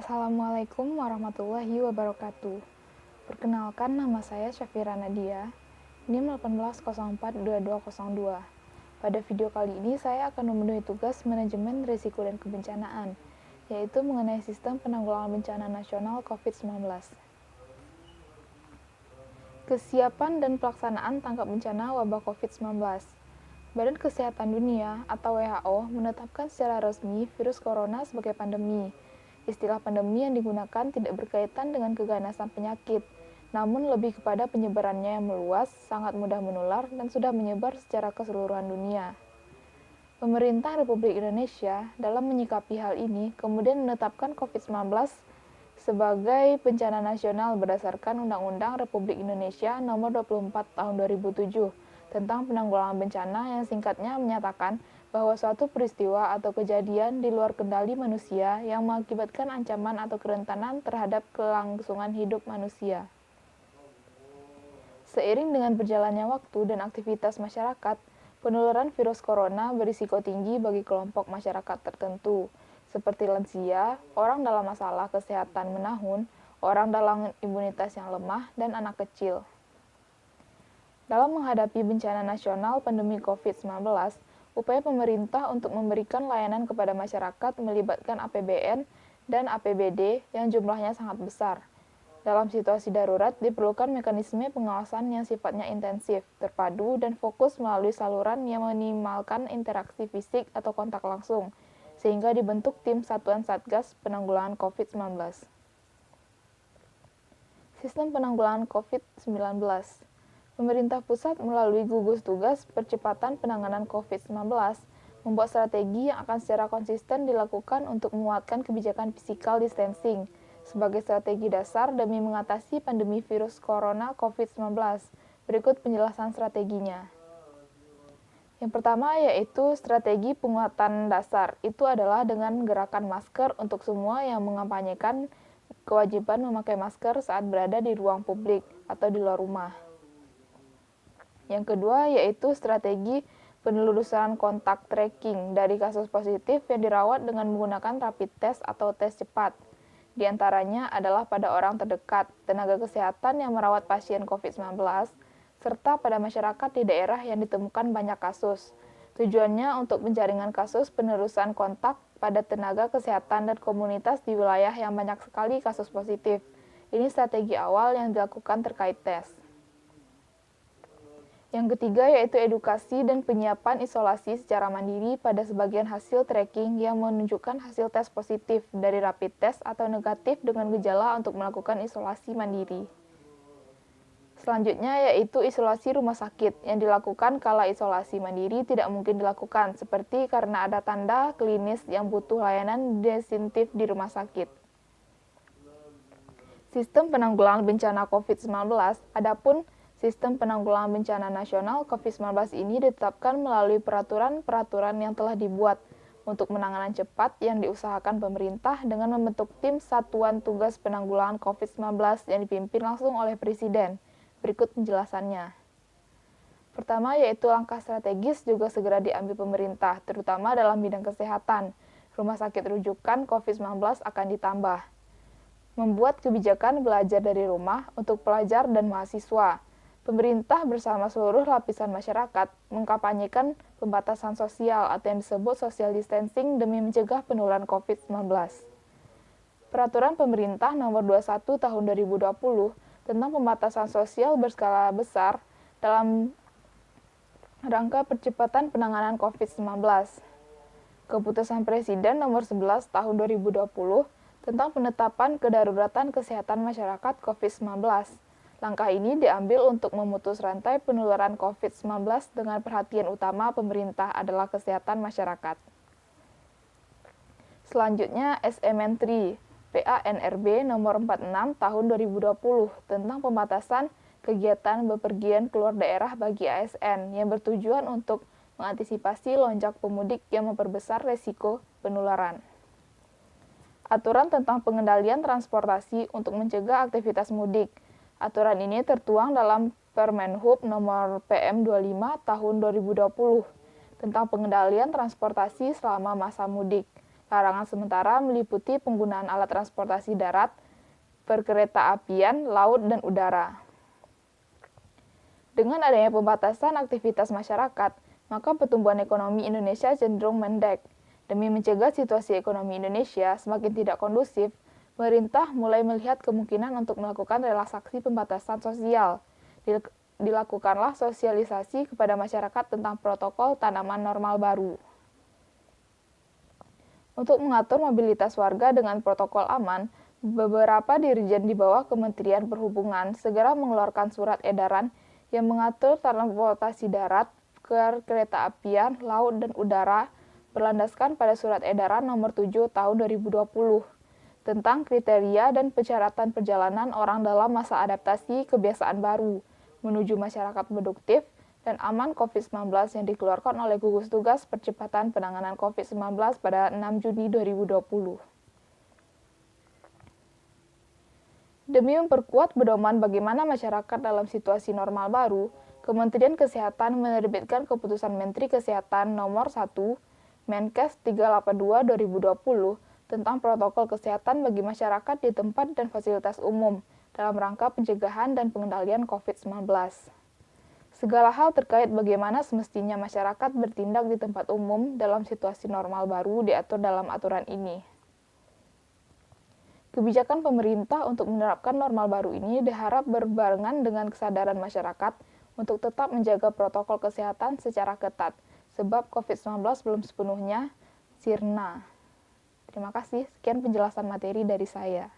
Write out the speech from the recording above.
Assalamualaikum warahmatullahi wabarakatuh. Perkenalkan, nama saya Syafira Nadia, NIM 18042202. Pada video kali ini saya akan memenuhi tugas manajemen risiko dan kebencanaan, yaitu mengenai sistem penanggulangan bencana nasional COVID-19. Kesiapan dan pelaksanaan tanggap bencana wabah COVID-19. Badan Kesehatan Dunia atau WHO menetapkan secara resmi virus corona sebagai pandemi. Istilah pandemi yang digunakan tidak berkaitan dengan keganasan penyakit, namun lebih kepada penyebarannya yang meluas, sangat mudah menular, dan sudah menyebar secara keseluruhan dunia. Pemerintah Republik Indonesia dalam menyikapi hal ini kemudian menetapkan COVID-19 sebagai bencana nasional berdasarkan Undang-Undang Republik Indonesia Nomor 24 Tahun 2007 tentang penanggulangan bencana yang singkatnya menyatakan bahwa suatu peristiwa atau kejadian di luar kendali manusia yang mengakibatkan ancaman atau kerentanan terhadap kelangsungan hidup manusia. Seiring dengan berjalannya waktu dan aktivitas masyarakat, penularan virus corona berisiko tinggi bagi kelompok masyarakat tertentu, seperti lansia, orang dalam masalah kesehatan menahun, orang dalam imunitas yang lemah, dan anak kecil. Dalam menghadapi bencana nasional pandemi COVID-19, upaya pemerintah untuk memberikan layanan kepada masyarakat melibatkan APBN dan APBD yang jumlahnya sangat besar. Dalam situasi darurat, diperlukan mekanisme pengawasan yang sifatnya intensif, terpadu, dan fokus melalui saluran yang meminimalkan interaksi fisik atau kontak langsung, sehingga dibentuk tim Satuan Satgas Penanggulangan COVID-19. Sistem penanggulangan COVID-19. Pemerintah pusat melalui gugus tugas percepatan penanganan COVID-19 membuat strategi yang akan secara konsisten dilakukan untuk menguatkan kebijakan physical distancing sebagai strategi dasar demi mengatasi pandemi virus corona COVID-19. Berikut penjelasan strateginya. Yang pertama yaitu strategi penguatan dasar. Itu adalah dengan gerakan masker untuk semua yang mengampanyekan kewajiban memakai masker saat berada di ruang publik atau di luar rumah. Yang kedua yaitu strategi penelusuran kontak tracking dari kasus positif yang dirawat dengan menggunakan rapid test atau tes cepat. Di antaranya adalah pada orang terdekat, tenaga kesehatan yang merawat pasien COVID-19, serta pada masyarakat di daerah yang ditemukan banyak kasus. Tujuannya untuk penjaringan kasus penerusan kontak pada tenaga kesehatan dan komunitas di wilayah yang banyak sekali kasus positif. Ini strategi awal yang dilakukan terkait tes. Yang ketiga yaitu edukasi dan penyiapan isolasi secara mandiri pada sebagian hasil tracking yang menunjukkan hasil tes positif dari rapid test atau negatif dengan gejala untuk melakukan isolasi mandiri. Selanjutnya yaitu isolasi rumah sakit yang dilakukan kala isolasi mandiri tidak mungkin dilakukan seperti karena ada tanda klinis yang butuh layanan desinfektif di rumah sakit. Sistem penanggulangan bencana COVID-19, adapun Sistem penanggulangan bencana nasional COVID-19 ini ditetapkan melalui peraturan-peraturan yang telah dibuat untuk penanganan cepat yang diusahakan pemerintah dengan membentuk tim Satuan Tugas Penanggulangan COVID-19 yang dipimpin langsung oleh Presiden. Berikut penjelasannya. Pertama yaitu langkah strategis juga segera diambil pemerintah, terutama dalam bidang kesehatan. Rumah sakit rujukan COVID-19 akan ditambah. Membuat kebijakan belajar dari rumah untuk pelajar dan mahasiswa. Pemerintah bersama seluruh lapisan masyarakat mengkampanyekan pembatasan sosial atau yang disebut social distancing demi mencegah penularan COVID-19. Peraturan Pemerintah Nomor 21 Tahun 2020 tentang pembatasan sosial berskala besar dalam rangka percepatan penanganan COVID-19. Keputusan Presiden Nomor 11 Tahun 2020 tentang penetapan kedaruratan kesehatan masyarakat COVID-19. Langkah ini diambil untuk memutus rantai penularan COVID-19 dengan perhatian utama pemerintah adalah kesehatan masyarakat. Selanjutnya SMN3 PANRB nomor 46 tahun 2020 tentang pembatasan kegiatan bepergian keluar daerah bagi ASN yang bertujuan untuk mengantisipasi lonjak pemudik yang memperbesar resiko penularan. Aturan tentang pengendalian transportasi untuk mencegah aktivitas mudik. Aturan ini tertuang dalam Permenhub nomor PM25 tahun 2020 tentang pengendalian transportasi selama masa mudik. Larangan sementara meliputi penggunaan alat transportasi darat, perkeretaapian, laut, dan udara. Dengan adanya pembatasan aktivitas masyarakat, maka pertumbuhan ekonomi Indonesia cenderung mendek. Demi mencegah situasi ekonomi Indonesia semakin tidak kondusif, pemerintah mulai melihat kemungkinan untuk melakukan relaksasi pembatasan sosial. Dilakukanlah sosialisasi kepada masyarakat tentang protokol tanaman normal baru. Untuk mengatur mobilitas warga dengan protokol aman, beberapa dirjen di bawah Kementerian Perhubungan segera mengeluarkan surat edaran yang mengatur transportasi darat, kereta-apian, laut, dan udara berlandaskan pada Surat Edaran Nomor 7 Tahun 2020 tentang kriteria dan persyaratan perjalanan orang dalam masa adaptasi kebiasaan baru menuju masyarakat produktif dan aman COVID-19 yang dikeluarkan oleh Gugus Tugas Percepatan Penanganan COVID-19 pada 6 Juni 2020. Demi memperkuat pedoman bagaimana masyarakat dalam situasi normal baru, Kementerian Kesehatan menerbitkan Keputusan Menteri Kesehatan Nomor 1 Menkes 382/2020 tentang protokol kesehatan bagi masyarakat di tempat dan fasilitas umum dalam rangka pencegahan dan pengendalian COVID-19. Segala hal terkait bagaimana semestinya masyarakat bertindak di tempat umum dalam situasi normal baru diatur dalam aturan ini. Kebijakan pemerintah untuk menerapkan normal baru ini diharap berbarengan dengan kesadaran masyarakat untuk tetap menjaga protokol kesehatan secara ketat, sebab COVID-19 belum sepenuhnya sirna. Terima kasih, sekian penjelasan materi dari saya.